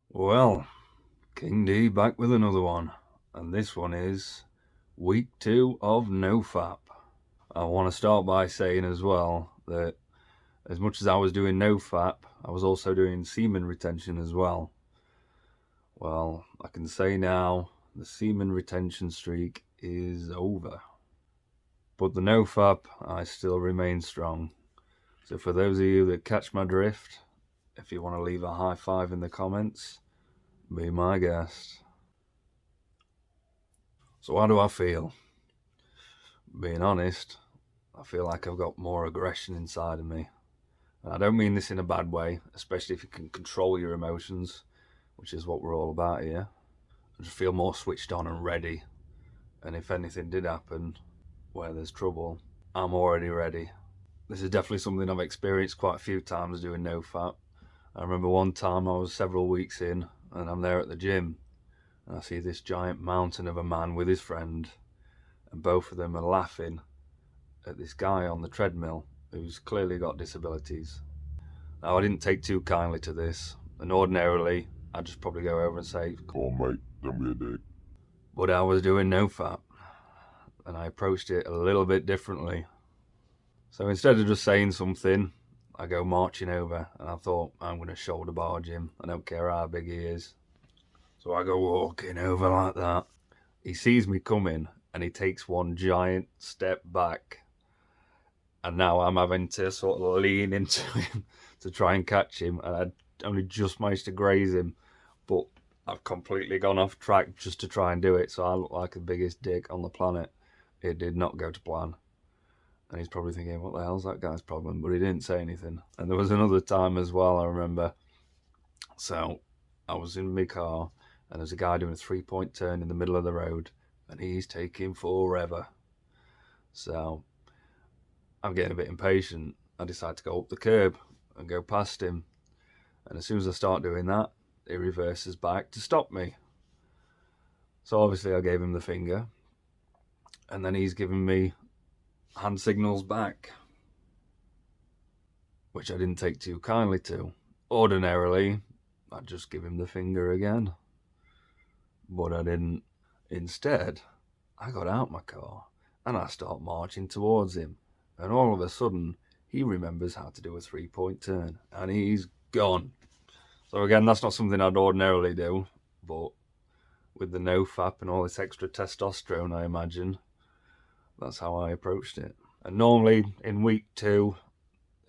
Well, King D back with another one, and this one is week 2 of nofap. I want to start by saying as well that as much as I was doing nofap, I was also doing semen retention as well. Well, I can say now the semen retention streak is over. But the nofap, I still remain strong. So for those of you that catch my drift, if you want to leave a high five in the comments, be my guest. So how do I feel? Being honest, I feel like I've got more aggression inside of me. And I don't mean this in a bad way, especially if you can control your emotions, which is what we're all about here. I just feel more switched on and ready. And if anything did happen where there's trouble, I'm already ready. This is definitely something I've experienced quite a few times doing nofap. I remember one time I was several weeks in and I'm there at the gym and I see this giant mountain of a man with his friend, and both of them are laughing at this guy on the treadmill who's clearly got disabilities. Now, I didn't take too kindly to this, and ordinarily I'd just probably go over and say, "Come on, mate, don't be a dick." but I was doing nofap, and I approached it a little bit differently. So instead of just saying something, I go marching over, and I thought, I'm going to shoulder barge him. I don't care how big he is. So I go walking over like that. He sees me coming, and he takes one giant step back. And now I'm having to sort of lean into him to try and catch him. And I only just managed to graze him, but I've completely gone off track just to try and do it. So I look like the biggest dick on the planet. It did not go to plan. And he's probably thinking, what the hell's that guy's problem? But he didn't say anything. And there was another time as well, I remember. So I was in my car, and there's a guy doing a 3-point turn in the middle of the road, and he's taking forever. So I'm getting a bit impatient. I decide to go up the curb and go past him. And as soon as I start doing that, he reverses back to stop me. So obviously I gave him the finger, and then he's giving me hand signals back, which I didn't take too kindly to. Ordinarily, I'd just give him the finger again, but I didn't. Instead, I got out my car and I start marching towards him, and all of a sudden, he remembers how to do a 3-point turn, and he's gone. So again, that's not something I'd ordinarily do, but with the nofap and all this extra testosterone, I imagine, that's how I approached it. And normally in week 2,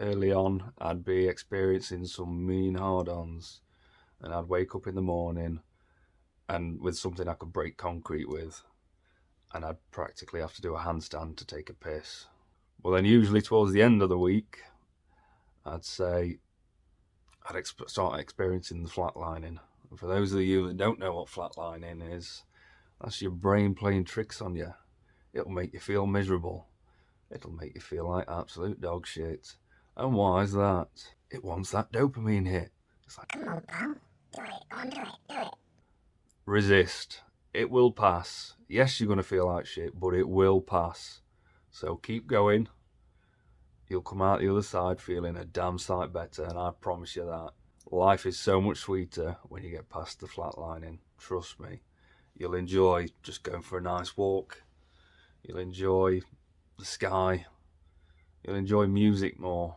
early on, I'd be experiencing some mean hard-ons, and I'd wake up in the morning and with something I could break concrete with, and I'd practically have to do a handstand to take a piss. Well, then usually towards the end of the week, I'd say I'd start experiencing the flatlining. And for those of you that don't know what flatlining is, that's your brain playing tricks on you. It'll make you feel miserable. It'll make you feel like absolute dog shit. And why is that? It wants that dopamine hit. It's like, come on, pal. Do it. Go on, do it. Resist. It will pass. Yes, you're going to feel like shit, but it will pass. So keep going. You'll come out the other side feeling a damn sight better, and I promise you that. Life is so much sweeter when you get past the flatlining. Trust me. You'll enjoy just going for a nice walk. You'll enjoy the sky. You'll enjoy music more.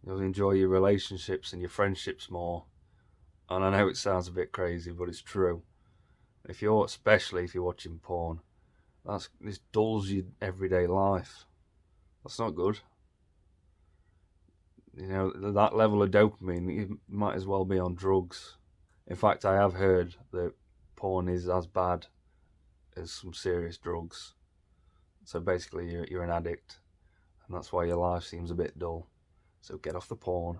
You'll enjoy your relationships and your friendships more. And I know it sounds a bit crazy, but it's true. Especially if you're watching porn, this dulls your everyday life. That's not good. You know, that level of dopamine, you might as well be on drugs. In fact, I have heard that porn is as bad as some serious drugs. So basically, you're an addict, and that's why your life seems a bit dull. So get off the porn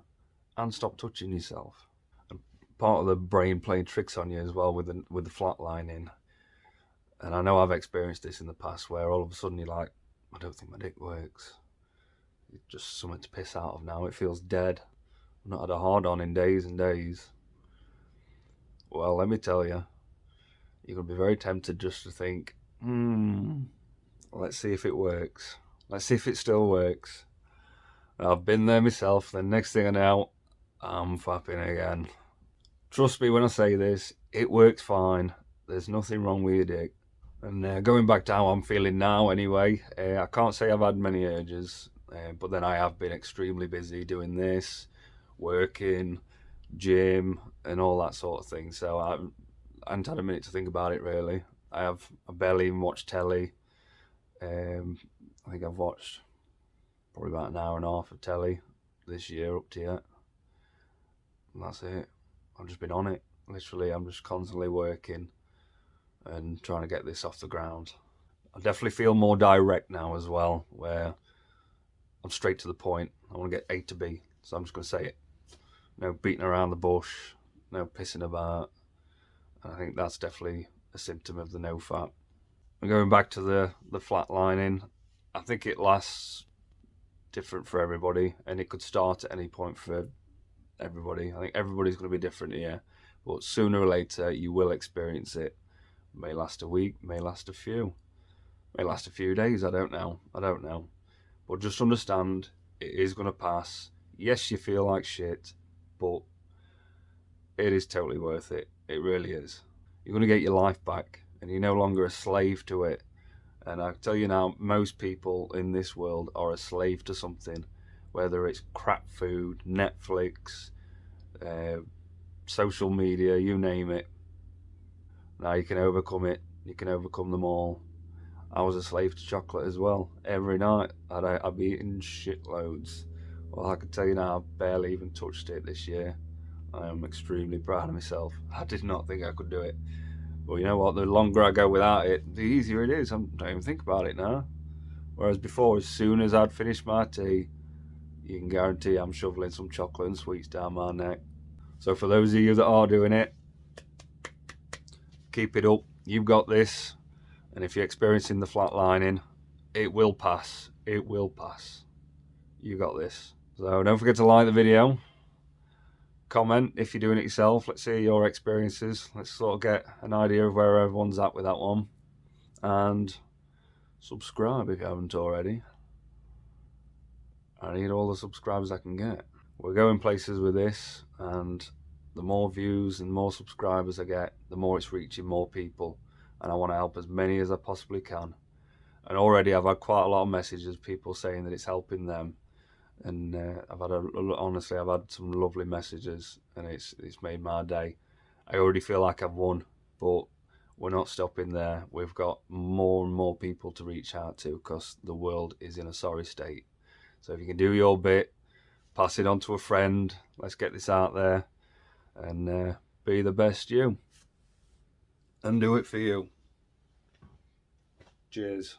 and stop touching yourself. And part of the brain playing tricks on you as well with the flatlining. And I know I've experienced this in the past where all of a sudden you're like, I don't think my dick works. It's just something to piss out of now. It feels dead. I've not had a hard on in days and days. Well, let me tell you, you're going to be very tempted just to think, let's see if it works. Let's see if it still works. I've been there myself. The next thing I know, I'm fapping again. Trust me when I say this, it works fine. There's nothing wrong with your dick. And going back to how I'm feeling now, anyway, I can't say I've had many urges, but then I have been extremely busy doing this, working, gym, and all that sort of thing. So I haven't had a minute to think about it really. I barely even watched telly. I think I've watched probably about an hour and a half of telly this year up to yet. And that's it. I've just been on it. Literally, I'm just constantly working and trying to get this off the ground. I definitely feel more direct now as well, where I'm straight to the point. I want to get A to B, so I'm just going to say it. No beating around the bush, no pissing about. And I think that's definitely a symptom of the nofap. And going back to the flatlining, I think it lasts different for everybody, and it could start at any point for everybody. I think everybody's going to be different here, but sooner or later you will experience it. May last a week, may last a few, may last a few days. I don't know. But just understand it is going to pass. Yes, you feel like shit, but it is totally worth it. It really is. You're going to get your life back, and you're no longer a slave to it. And I tell you now, most people in this world are a slave to something, whether it's crap food, Netflix, uh, social media, you name it. Now you can overcome it. You can overcome them all. I was a slave to chocolate as well. Every night I'd be eating shitloads. Well, I can tell you now, I've barely even touched it this year. I am extremely proud of myself. I did not think I could do it. But you know what? The longer I go without it, the easier it is. I don't even think about it now. Whereas before, as soon as I'd finished my tea, you can guarantee I'm shoveling some chocolate and sweets down my neck. So for those of you that are doing it, keep it up. You've got this. And if you're experiencing the flatlining, it will pass. It will pass. You got this. So don't forget to like the video. Comment if you're doing it yourself. Let's see your experiences. Let's sort of get an idea of where everyone's at with that one. And subscribe if you haven't already. I need all the subscribers I can get. We're going places with this, and the more views and more subscribers I get, the more it's reaching more people. And I want to help as many as I possibly can. And already I've had quite a lot of messages, people saying that it's helping them. And honestly, I've had some lovely messages, and it's made my day. I already feel like I've won, but we're not stopping there. We've got more and more people to reach out to because the world is in a sorry state. So if you can do your bit, pass it on to a friend. Let's get this out there and be the best you. And do it for you. Cheers.